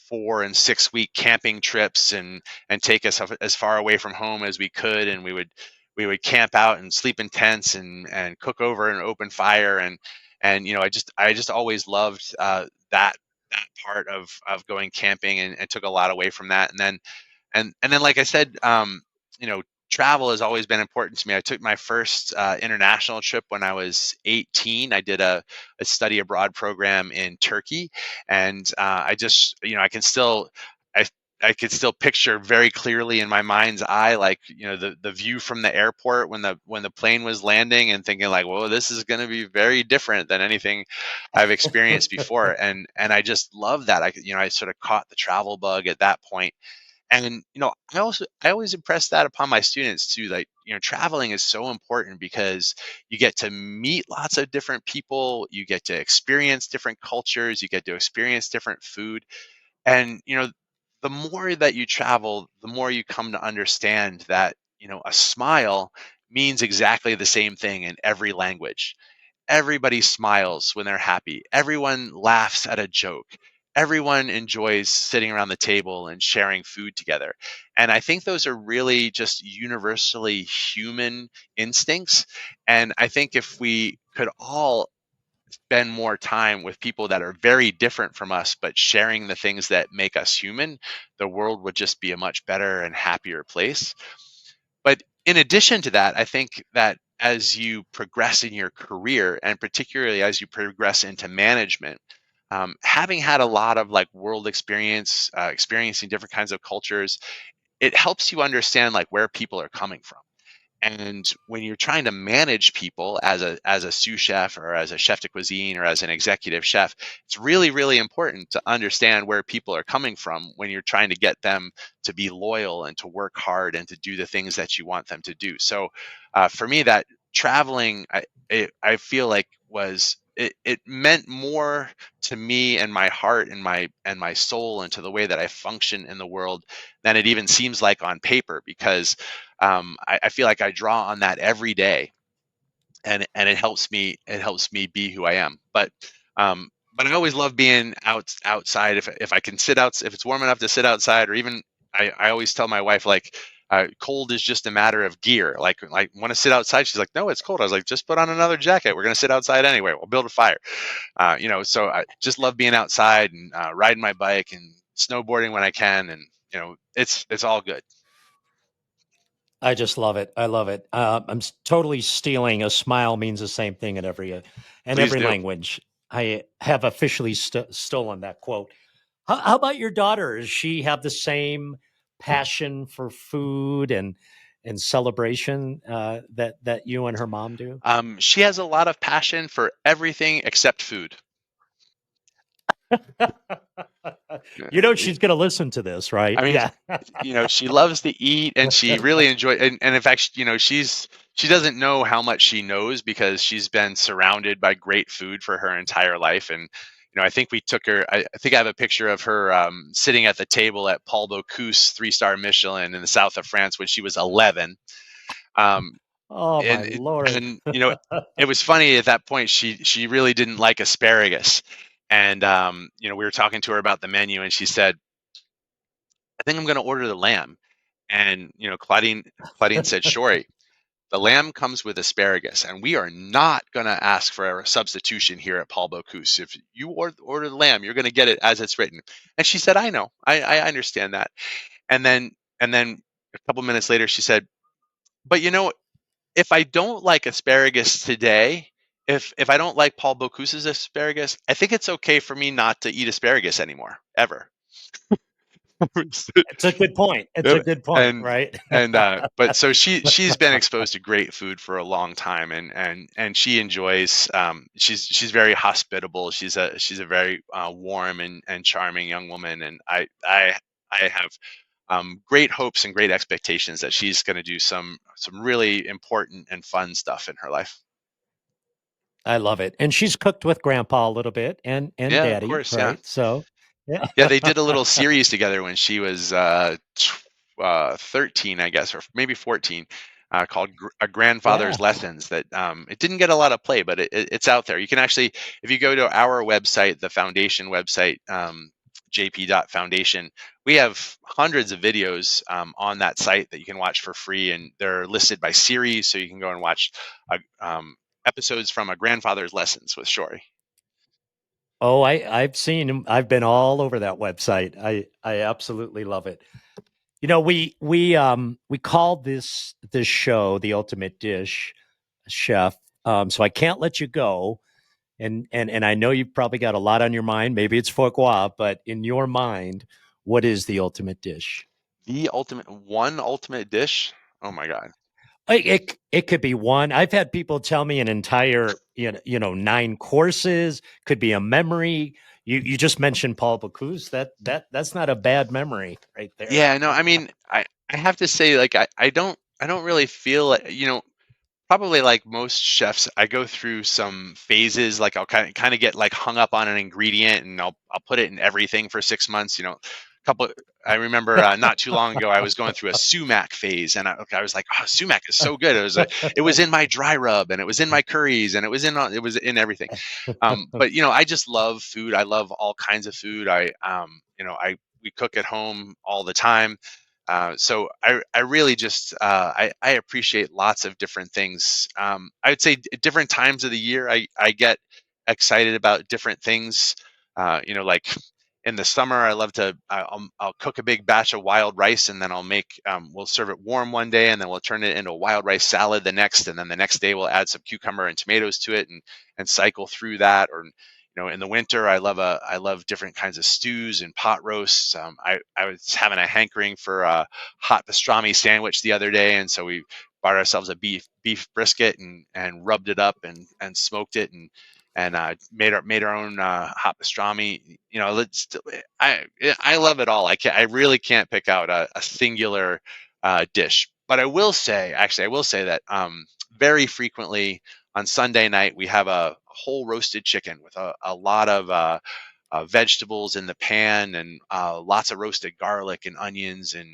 4 and 6 week camping trips and take us as far away from home as we could, and we would camp out and sleep in tents and cook over an open fire, and I just always loved that part of going camping, and took a lot away from that. And then like I said, you know travel has always been important to me. I took my first international trip when I was 18. I did a study abroad program in Turkey, and I just I can still I I could still picture very clearly in my mind's eye, like the view from the airport when the plane was landing, and thinking like, whoa, this is going to be very different than anything I've experienced before. And I just love that. I sort of caught the travel bug at that point. And I always impress that upon my students too. Like, traveling is so important because you get to meet lots of different people, you get to experience different cultures, you get to experience different food. And the more that you travel, the more you come to understand that a smile means exactly the same thing in every language. Everybody smiles when they're happy. Everyone laughs at a joke. Everyone enjoys sitting around the table and sharing food together. And I think those are really just universally human instincts. And I think if we could all spend more time with people that are very different from us, but sharing the things that make us human, the world would just be a much better and happier place. But in addition to that, I think that as you progress in your career, and particularly as you progress into management, having had a lot of like world experience, experiencing different kinds of cultures, it helps you understand like where people are coming from. And when you're trying to manage people as a sous chef, or as a chef de cuisine, or as an executive chef, it's really, really important to understand where people are coming from when you're trying to get them to be loyal and to work hard and to do the things that you want them to do. So for me, that traveling, I feel like it meant more to me and my heart and my soul, and to the way that I function in the world, than it even seems like on paper, because I feel like I draw on that every day, and it helps me be who I am. But I always love being outside. If I can sit out, if it's warm enough to sit outside, or even I always tell my wife, like, cold is just a matter of gear. Like want to sit outside? She's like, no, it's cold. I was like, just put on another jacket. We're gonna sit outside anyway. We'll build a fire. So I just love being outside, and riding my bike and snowboarding when I can, and it's all good. I just love it. I love it. Totally stealing. A smile means the same thing in Please every do. language. I have officially stolen that quote. How about your daughter? Does she have the same passion for food and celebration that you and her mom do? She has a lot of passion for everything except food. You know Uh, she's going to listen to this, right? I mean, Yeah. she loves to eat, and she really enjoys. And in fact, she doesn't know how much she knows, because she's been surrounded by great food for her entire life. And I think we took her. I think I have a picture of her sitting at the table at Paul Bocuse 3-star Michelin in the south of France when she was 11. Um, Oh my and lord. and it was funny at that point. She really didn't like asparagus, and we were talking to her about the menu, and she said, I think I'm going to order the lamb. And Claudine said, Shori, the lamb comes with asparagus, and we are not going to ask for a substitution here at Paul Bocuse. If you order the lamb, you're going to get it as it's written. And she said, I know, I understand that. And then a couple minutes later, she said, but if I don't like asparagus today, if I don't like Paul Bocuse's asparagus, I think it's okay for me not to eat asparagus anymore, ever. It's a good point. It's a good point, and right? but so she's been exposed to great food for a long time, and she enjoys, she's very hospitable. She's a very warm and charming young woman, and I have great hopes and great expectations that she's going to do some really important and fun stuff in her life. I love it. And she's cooked with grandpa a little bit and Yeah, of daddy, course. Yeah. right? So, yeah. Yeah, they did a little series together when she was 13, I guess, or maybe 14, called A Grandfather's Yeah. Lessons. That it didn't get a lot of play, but it's out there. You can actually, if you go to our website, the foundation website, jp.foundation, we have hundreds of videos on that site that you can watch for free, and they're listed by series, so you can go and watch episodes from A Grandfather's Lessons with Shori. Oh, I've seen him. I've been all over that website. I absolutely love it. You know, we called this show The Ultimate Dish, Chef. So I can't let you go. And I know you've probably got a lot on your mind. Maybe it's foie gras, but in your mind, what is the ultimate dish? The ultimate dish. Oh my God. It could be one. I've had people tell me an entire nine courses. Could be a memory. You just mentioned Paul Bocuse. That's not a bad memory right there. Yeah, no, I mean, I have to say, like, I don't really feel like, probably like most chefs, I go through some phases. Like I'll kind of get like hung up on an ingredient, and I'll put it in everything for 6 months. Couple. I remember not too long ago, I was going through a sumac phase, and I was like, oh, sumac is so good. It was in my dry rub, and it was in my curries, and it was in everything. But I just love food. I love all kinds of food. I we cook at home all the time. So I really just I appreciate lots of different things. I would say different times of the year I get excited about different things. Like in the summer, I love to I'll cook a big batch of wild rice, and then we'll serve it warm one day, and then we'll turn it into a wild rice salad the next, and then the next day we'll add some cucumber and tomatoes to it, and cycle through that. Or in the winter, I love different kinds of stews and pot roasts. I was having a hankering for a hot pastrami sandwich the other day, and so we bought ourselves a beef brisket and rubbed it up and smoked it, and made our own hot pastrami. I love it all. I really can't pick out a singular dish, but I will say that very frequently on Sunday night we have a whole roasted chicken with a lot of vegetables in the pan, and lots of roasted garlic and onions and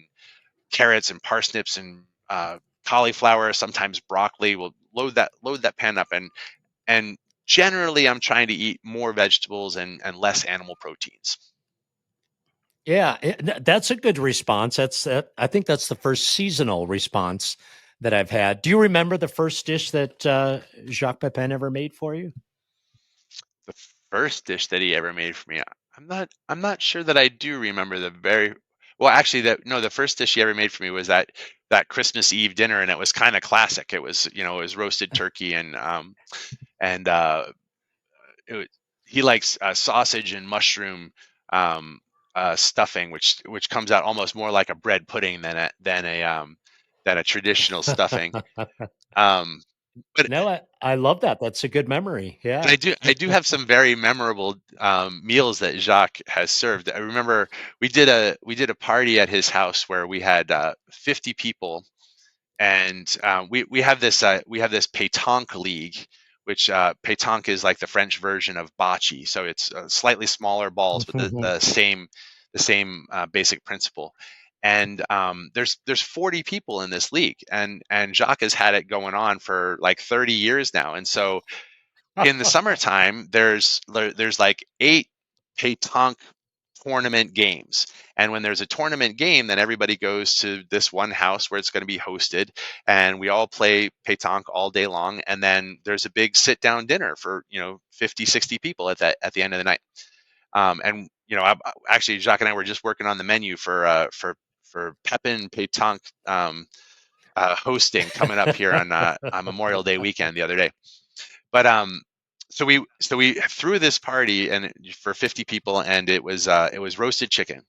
carrots and parsnips and cauliflower, sometimes broccoli. We'll load that pan up, and generally I'm trying to eat more vegetables and less animal proteins. Yeah, that's a good response. I think that's the first seasonal response that I've had. Do you remember the first dish that Jacques Pepin ever made for you? The first dish that he ever made for me, I'm not sure that I do remember the very well. Actually, the first dish he ever made for me was that Christmas Eve dinner, and it was kind of classic. It was roasted turkey, and it was, he likes sausage and mushroom stuffing, which comes out almost more like a bread pudding than a traditional stuffing. Um, but No, I love that. That's a good memory. But Yeah. I do have some very memorable meals that Jacques has served. I remember we did a party at his house where we had 50 people, and we have this pétanque league, which pétanque is like the French version of bocce. So it's slightly smaller balls, but the same basic principle. And there's 40 people in this league, and Jacques has had it going on for like 30 years now, and so in the summertime, there's like 8 pétanque tournament games. And when there's a tournament game, then everybody goes to this one house where it's going to be hosted, and we all play pétanque all day long. And then there's a big sit down dinner for 50, 60 people at the end of the night. And actually, Jacques and I were just working on the menu for Pepin pétanque hosting coming up here on Memorial Day weekend the other day. But so we threw this party and for 50 people, and it was roasted chicken,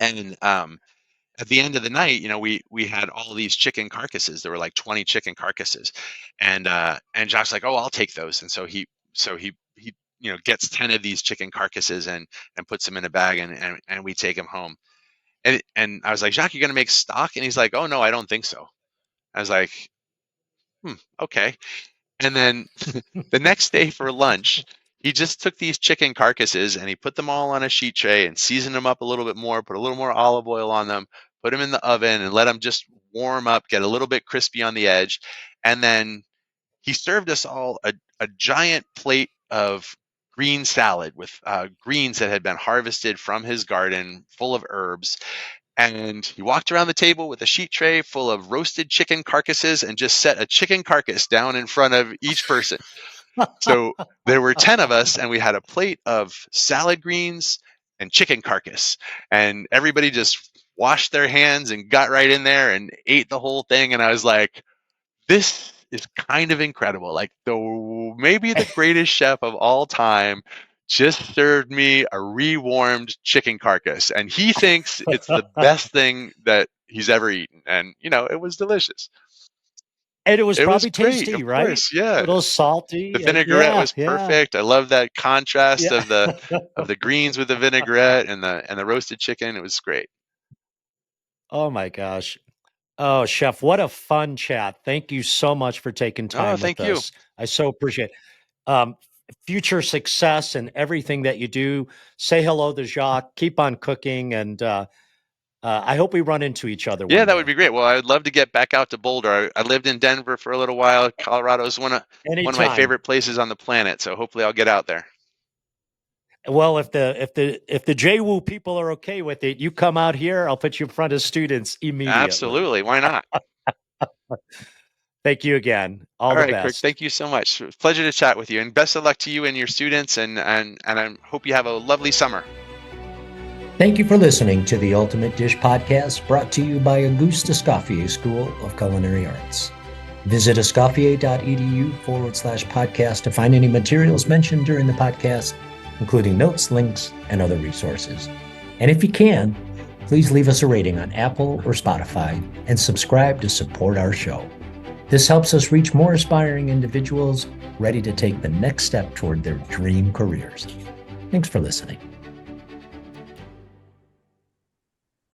And at the end of the night, we had all these chicken carcasses. There were like 20 chicken carcasses, and Josh's like, "Oh, I'll take those." And so he gets 10 of these chicken carcasses and puts them in a bag, and we take them home. And I was like, "Jacques, you gonna make stock?" And he's like, "Oh no, I don't think so." I was like, okay. And then the next day for lunch, he just took these chicken carcasses and he put them all on a sheet tray and seasoned them up a little bit more, put a little more olive oil on them, put them in the oven and let them just warm up, get a little bit crispy on the edge. And then he served us all a giant plate of green salad with greens that had been harvested from his garden, full of herbs. And he walked around the table with a sheet tray full of roasted chicken carcasses and just set a chicken carcass down in front of each person. So there were 10 of us, and we had a plate of salad greens and chicken carcass. And everybody just washed their hands and got right in there and ate the whole thing. And I was like, this is kind of incredible. Like, maybe the greatest chef of all time just served me a rewarmed chicken carcass, and he thinks it's the best thing that he's ever eaten. And it was delicious. And it was It was probably great, tasty, of right? course, A yeah. little The salty. vinaigrette Yeah, was yeah, perfect. I love that contrast yeah. of the greens with the vinaigrette and the roasted chicken. It was great. Oh my gosh. Oh, Chef, what a fun chat. Thank you so much for taking Oh, time with thank you. us. I so appreciate it. Future success and everything that you do. Say hello to Jacques. Keep on cooking, and I hope we run into each other Yeah, one that would day. be great. Well, I would love to get back out to Boulder. I lived in Denver for a little while. Colorado is one of my Anytime. favorite places on the planet. So hopefully I'll get out there. Well, if the JWU people are okay with it, you come out here. I'll put you in front of students immediately. Absolutely. Why not? Thank you again. All All the right, Kirk. best. Thank you so much. Pleasure to chat with you, and best of luck to you and your students. And I hope you have a lovely summer. Thank you for listening to the Ultimate Dish Podcast, brought to you by Auguste Escoffier School of Culinary Arts. Visit escoffier.edu/podcast to find any materials mentioned during the podcast, including notes, links, and other resources. And if you can, please leave us a rating on Apple or Spotify and subscribe to support our show. This helps us reach more aspiring individuals ready to take the next step toward their dream careers. Thanks for listening.